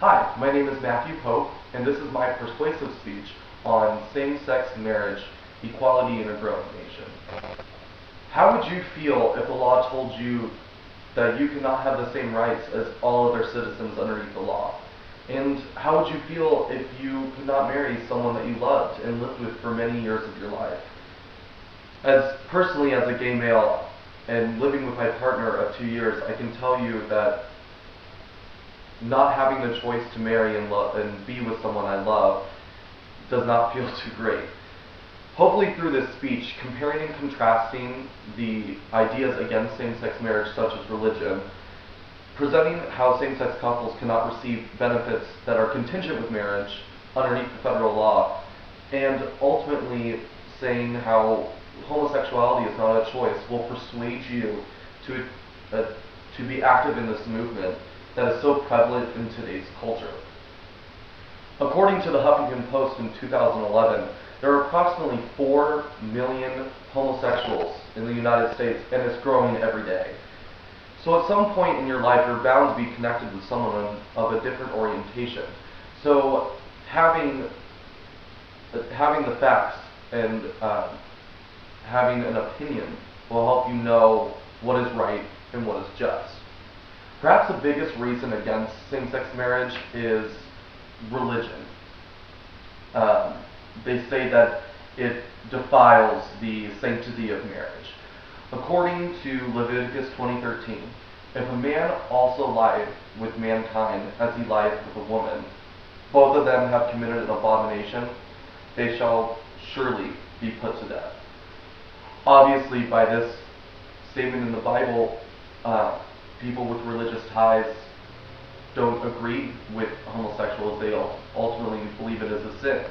Hi, my name is Matthew Pope, and this is my persuasive speech on same-sex marriage, equality in a growing nation. How would you feel if the law told you that you could not have the same rights as all other citizens underneath the law? And how would you feel if you could not marry someone that you loved and lived with for many years of your life? Personally, as a gay male and living with my partner of 2 years, I can tell you that not having the choice to marry and be with someone I love does not feel too great. Hopefully through this speech, comparing and contrasting the ideas against same-sex marriage such as religion, presenting how same-sex couples cannot receive benefits that are contingent with marriage underneath the federal law, and ultimately saying how homosexuality is not a choice will persuade you to be active in this movement that is so prevalent in today's culture. According to the Huffington Post in 2011, there are approximately 4 million homosexuals in the United States, and it's growing every day. So at some point in your life, you're bound to be connected with someone of a different orientation. So having the facts and having an opinion will help you know what is right and what is just. Perhaps the biggest reason against same-sex marriage is religion. They say that it defiles the sanctity of marriage. According to Leviticus 20:13, if a man also lieth with mankind as he lieth with a woman, both of them have committed an abomination, they shall surely be put to death. Obviously, by this statement in the Bible, people with religious ties don't agree with homosexuals. They ultimately believe it is a sin.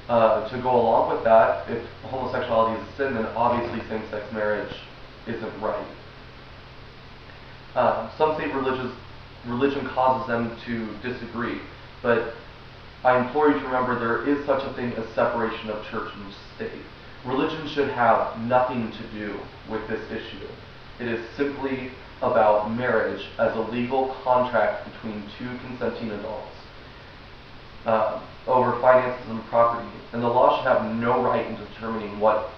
To go along with that, if homosexuality is a sin, then obviously same-sex marriage isn't right. Some say religion causes them to disagree, but I implore you to remember there is such a thing as separation of church and state. Religion should have nothing to do with this issue. It is simply about marriage as a legal contract between two consenting adults over finances and property, and the law should have no right in determining what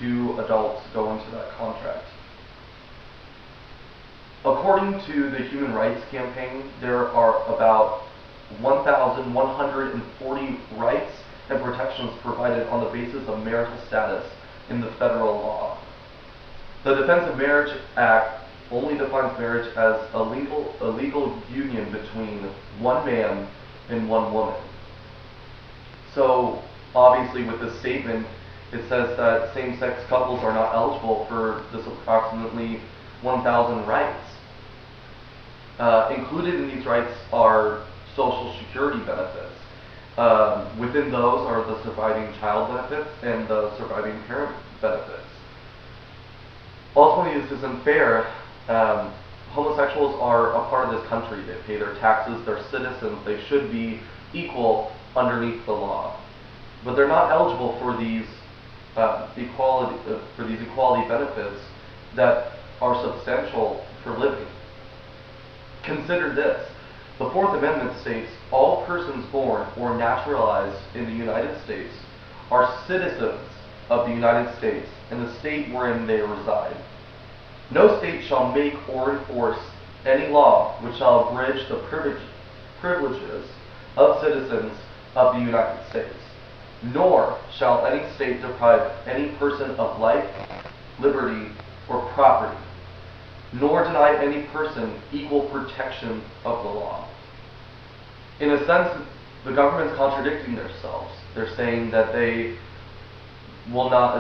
two adults go into that contract. According to the Human Rights Campaign, there are about 1,140 rights and protections provided on the basis of marital status in the federal law. The Defense of Marriage Act only defines marriage as a legal union between one man and one woman. So obviously with this statement, it says that same-sex couples are not eligible for this approximately 1,000 rights. Included in these rights are Social Security benefits. Within those are the surviving child benefits and the surviving parent benefits. Ultimately, this isn't fair. Homosexuals are a part of this country. They pay their taxes, they're citizens, they should be equal underneath the law. But they're not eligible for these equality benefits that are substantial for living. Consider this. The Fourth Amendment states, all persons born or naturalized in the United States are citizens of the United States and the state wherein they reside. No state shall make or enforce any law which shall abridge the privileges of citizens of the United States, nor shall any state deprive any person of life, liberty, or property, nor deny any person equal protection of the law. In a sense, the government's contradicting themselves. They're saying that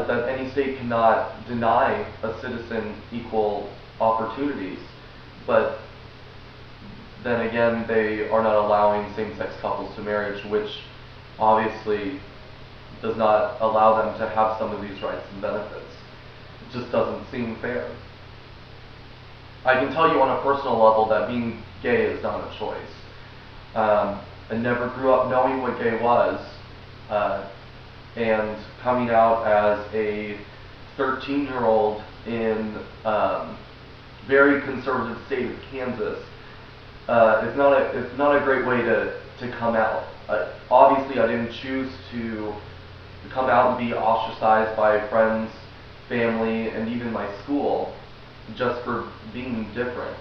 that any state cannot deny a citizen equal opportunities, but then again, they are not allowing same-sex couples to marriage, which obviously does not allow them to have some of these rights and benefits. It just doesn't seem fair. I can tell you on a personal level that being gay is not a choice. I never grew up knowing what gay was, and coming out as a 13-year-old in very conservative state of Kansas, it's not a great way to come out. Obviously, I didn't choose to come out and be ostracized by friends, family, and even my school just for being different.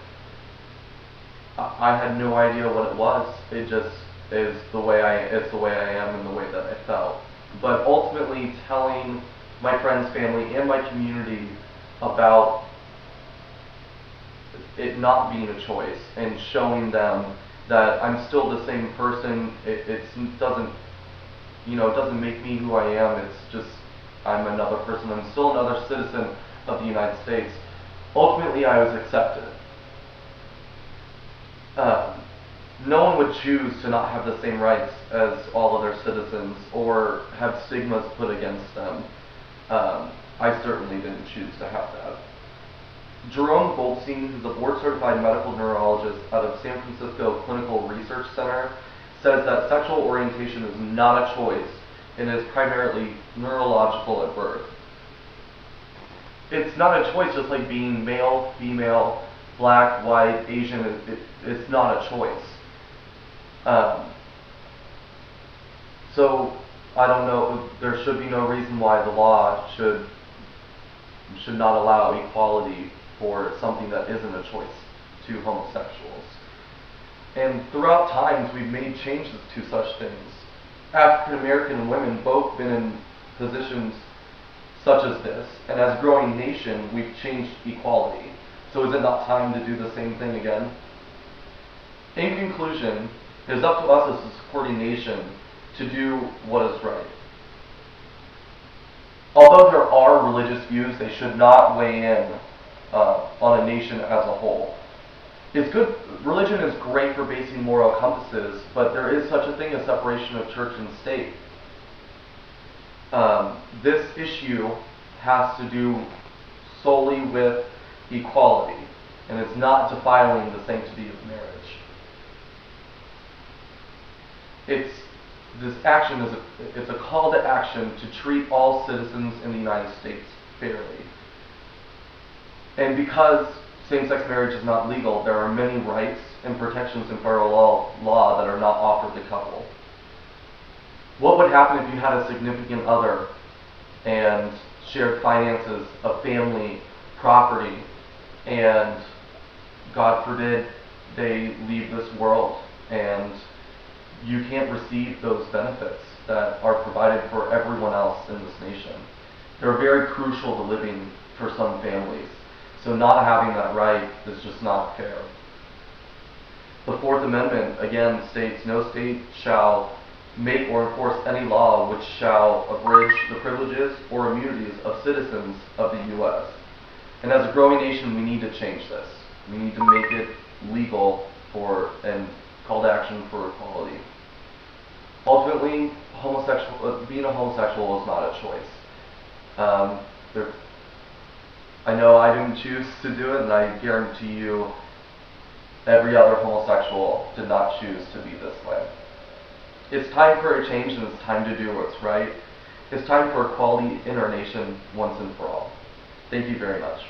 I had no idea what it was. It just is the way it's the way I am and the way that I felt. But ultimately, telling my friends, family, and my community about it not being a choice and showing them that I'm still the same person. It doesn't, it doesn't make me who I am. It's just I'm another person. I'm still another citizen of the United States. Ultimately, I was accepted. No one would choose to not have the same rights as all other citizens or have stigmas put against them. I certainly didn't choose to have that. Jerome Goldstein, who's a board-certified medical neurologist out of San Francisco Clinical Research Center, says that sexual orientation is not a choice and is primarily neurological at birth. It's not a choice, just like being male, female, black, white, Asian. It's not a choice. So I don't know. There should be no reason why the law should not allow equality for something that isn't a choice to homosexuals. And throughout times, we've made changes to such things. African American women both been in positions such as this, and as a growing nation, we've changed equality. So is it not time to do the same thing again? In conclusion, it is up to us as a supporting nation to do what is right. Although there are religious views, they should not weigh in on a nation as a whole. It's good. Religion is great for basing moral compasses, but there is such a thing as separation of church and state. This issue has to do solely with equality, and it's not defiling the sanctity of marriage. This action is a call to action to treat all citizens in the United States fairly. And because same-sex marriage is not legal, there are many rights and protections in federal law that are not offered the couple. What would happen if you had a significant other and shared finances, a family, property, and God forbid they leave this world and you can't receive those benefits that are provided for everyone else in this nation? They're very crucial to living for some families. So not having that right is just not fair. The Fourth Amendment, again, states no state shall make or enforce any law which shall abridge the privileges or immunities of citizens of the U.S. And as a growing nation, we need to change this. We need to make it legal and call to action for equality. Ultimately, being a homosexual is not a choice. I know I didn't choose to do it, and I guarantee you every other homosexual did not choose to be this way. It's time for a change, and it's time to do what's right. It's time for equality in our nation once and for all. Thank you very much.